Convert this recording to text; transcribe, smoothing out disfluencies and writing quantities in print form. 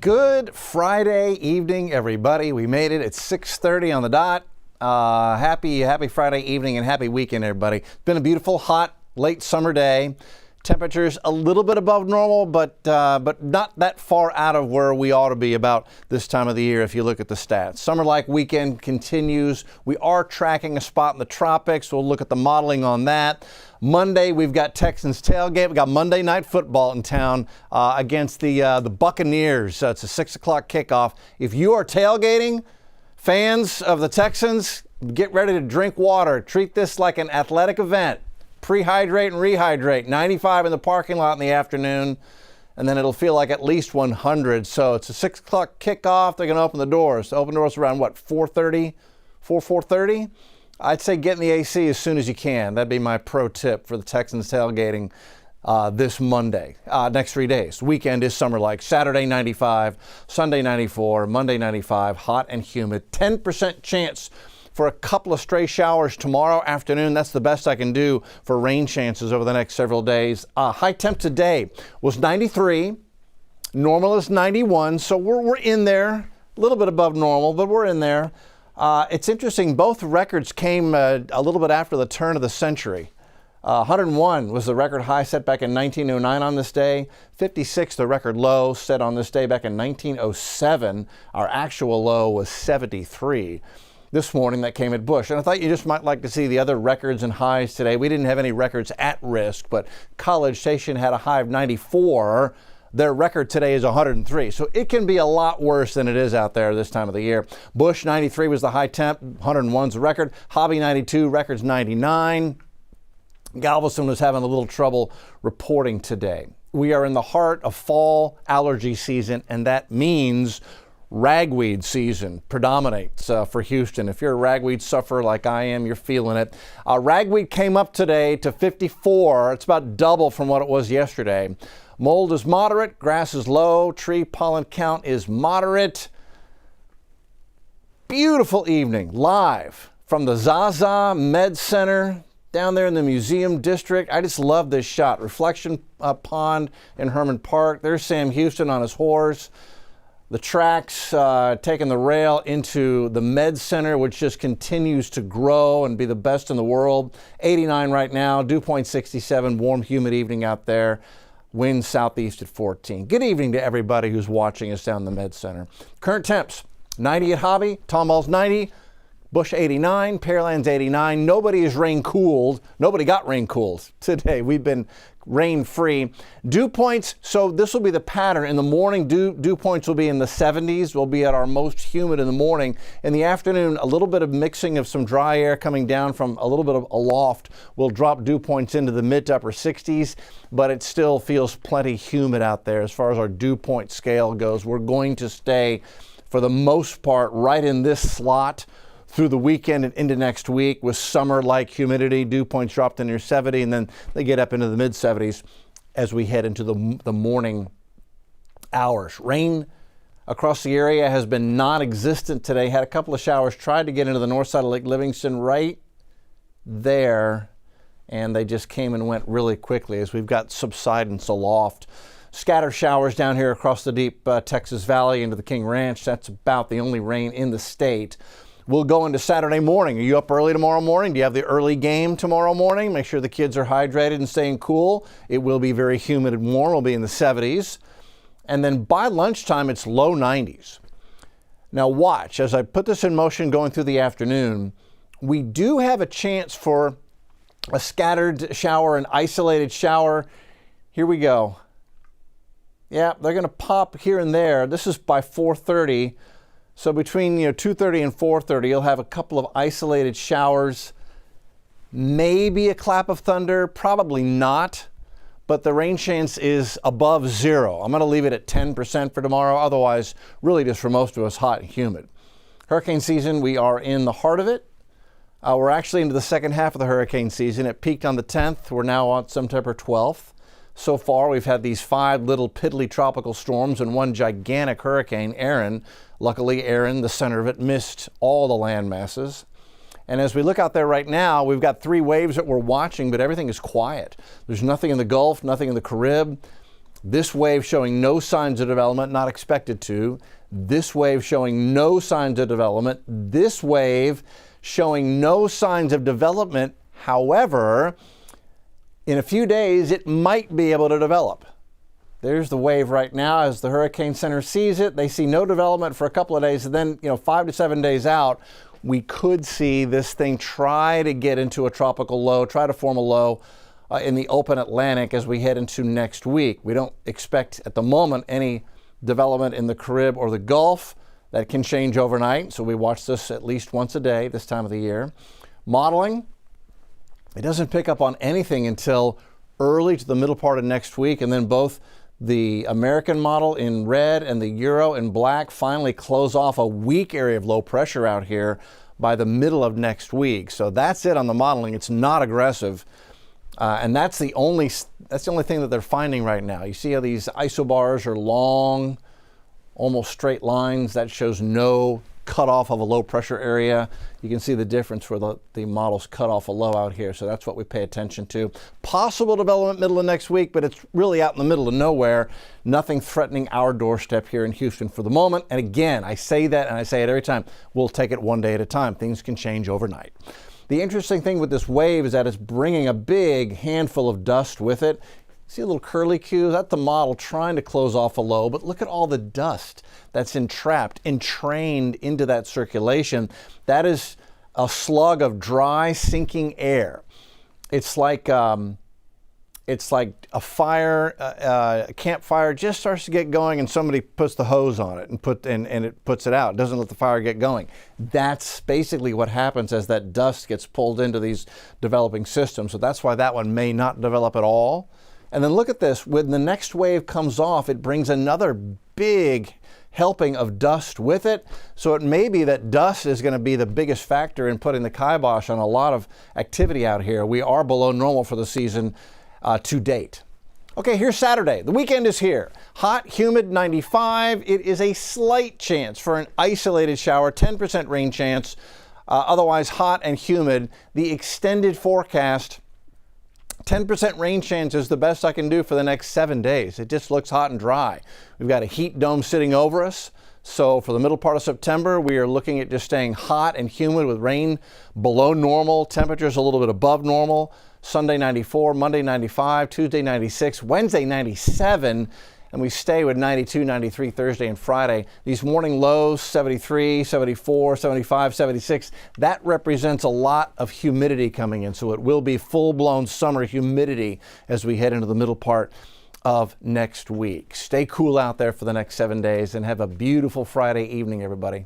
Good Friday evening, everybody. We made it. It's 6:30 on the dot. Happy Friday evening and happy weekend, everybody. It's been a beautiful, hot, late summer day. Temperatures a little bit above normal, but not that far out of where we ought to be about this time of the year if you look at the stats. Summer-like weekend continues. We are tracking a spot in the tropics. We'll look at the modeling on that. Monday, we've got Texans tailgate. We've got Monday Night Football in town against the Buccaneers. It's a 6 o'clock kickoff. If you are tailgating, fans of the Texans, get ready to drink water. Treat this like an athletic event. Prehydrate and rehydrate. 95 in the parking lot in the afternoon, and then it'll feel like at least 100. So it's a 6 o'clock kickoff. They're going to open the doors. Open doors around, 4:30? 4:30? I'd say get in the AC as soon as you can. That'd be my pro tip for the Texans tailgating this Monday. Next 3 days. Weekend is summer-like. Saturday, 95. Sunday, 94. Monday, 95. Hot and humid. 10% chance for a couple of stray showers tomorrow afternoon. That's the best I can do for rain chances over the next several days. High temp today was 93. Normal is 91, so we're in there. A little bit above normal, but we're in there. It's interesting, both records came a little bit after the turn of the century. 101 was the record high set back in 1909 on this day. 56, the record low, set on this day back in 1907. Our actual low was 73. This morning that came at Bush. And I thought you just might like to see the other records and highs today. We didn't have any records at risk, but College Station had a high of 94. Their record today is 103. So it can be a lot worse than it is out there this time of the year. Bush 93 was the high temp, 101's the record. Hobby 92, record's 99. Galveston was having a little trouble reporting today. We are in the heart of fall allergy season, and that means ragweed season predominates for Houston. If you're a ragweed sufferer like I am, you're feeling it. Ragweed came up today to 54. It's about double from what it was yesterday. Mold is moderate, grass is low, tree pollen count is moderate. Beautiful evening, live from the Zaza Med Center down there in the Museum District. I just love this shot. Reflection Pond in Herman Park. There's Sam Houston on his horse. The tracks taking the rail into the Med Center, which just continues to grow and be the best in the world. 89 right now, dew point 67, warm, humid evening out there. Wind southeast at 14. Good evening to everybody who's watching us down the Med Center. Current temps, 90 at Hobby, Tomball's 90, Bush 89, Pearland's 89. Nobody is rain cooled. Nobody got rain cooled today. We've been rain free. Dew points, so this will be the pattern. In the morning, dew points will be in the 70s. We'll be at our most humid in the morning. In the afternoon, a little bit of mixing of some dry air coming down from a little bit of aloft will drop dew points into the mid to upper 60s, but it still feels plenty humid out there as far as our dew point scale goes. We're going to stay, for the most part, right in this slot through the weekend and into next week with summer-like humidity. Dew points dropped in near 70, and then they get up into the mid-70s as we head into the morning hours. Rain across the area has been non-existent today. Had a couple of showers, tried to get into the north side of Lake Livingston right there, and they just came and went really quickly as we've got subsidence aloft. Scattered showers down here across the deep Texas Valley into the King Ranch. That's about the only rain in the state. We'll go into Saturday morning. Are you up early tomorrow morning? Do you have the early game tomorrow morning? Make sure the kids are hydrated and staying cool. It will be very humid and warm. We'll be in the 70s. And then by lunchtime, it's low 90s. Now watch, as I put this in motion going through the afternoon, we do have a chance for a scattered shower, an isolated shower. Here we go. Yeah, they're going to pop here and there. This is by 4:30. So between 2:30 and 4:30, you'll have a couple of isolated showers, maybe a clap of thunder, probably not, but the rain chance is above zero. I'm going to leave it at 10% for tomorrow. Otherwise, really just for most of us, hot and humid. Hurricane season, we are in the heart of it. We're actually into the second half of the hurricane season. It peaked on the 10th. We're now on September 12th. So far, we've had these 5 little piddly tropical storms and 1 gigantic hurricane, Aaron. Luckily, Aaron, the center of it, missed all the land masses. And as we look out there right now, we've got 3 waves that we're watching, but everything is quiet. There's nothing in the Gulf, nothing in the Carib. This wave showing no signs of development, not expected to. This wave showing no signs of development. This wave showing no signs of development. However, in a few days, it might be able to develop. There's the wave right now as the Hurricane Center sees it. They see no development for a couple of days, and then 5 to 7 days out, we could see this thing try to get into a tropical low, try to form a low in the open Atlantic as we head into next week. We don't expect at the moment any development in the Carib or the Gulf. That can change overnight, so we watch this at least once a day this time of the year. Modeling, it doesn't pick up on anything until early to the middle part of next week, and then both the American model in red and the Euro in black finally close off a weak area of low pressure out here by the middle of next week. So that's it on the modeling. It's not aggressive. And that's the only thing that they're finding right now. You see how these isobars are long, almost straight lines. That shows no cutoff of a low pressure area. You can see the difference where the models cut off a low out here. So that's what we pay attention to. Possible development middle of next week, but it's really out in the middle of nowhere. Nothing threatening our doorstep here in Houston for the moment. And again, I say that and I say it every time. We'll take it one day at a time. Things can change overnight. The interesting thing with this wave is that it's bringing a big handful of dust with it. See a little curlicue? That's the model trying to close off a low, but look at all the dust that's entrapped, entrained into that circulation. That is a slug of dry, sinking air. It's like a fire, a campfire just starts to get going and somebody puts the hose on it and it puts it out. It doesn't let the fire get going. That's basically what happens as that dust gets pulled into these developing systems. So that's why that one may not develop at all. And then look at this. When the next wave comes off, it brings another big helping of dust with it. So it may be that dust is going to be the biggest factor in putting the kibosh on a lot of activity out here. We are below normal for the season to date. Okay, here's Saturday. The weekend is here. Hot, humid, 95. It is a slight chance for an isolated shower, 10% rain chance. Otherwise hot and humid. The extended forecast, 10% rain chance is the best I can do for the next 7 days. It just looks hot and dry. We've got a heat dome sitting over us. So for the middle part of September, we are looking at just staying hot and humid with rain below normal, temperatures a little bit above normal. Sunday 94, Monday 95, Tuesday 96, Wednesday 97, and we stay with 92, 93 Thursday and Friday. These morning lows, 73, 74, 75, 76, that represents a lot of humidity coming in. So it will be full-blown summer humidity as we head into the middle part of next week. Stay cool out there for the next 7 days and have a beautiful Friday evening, everybody.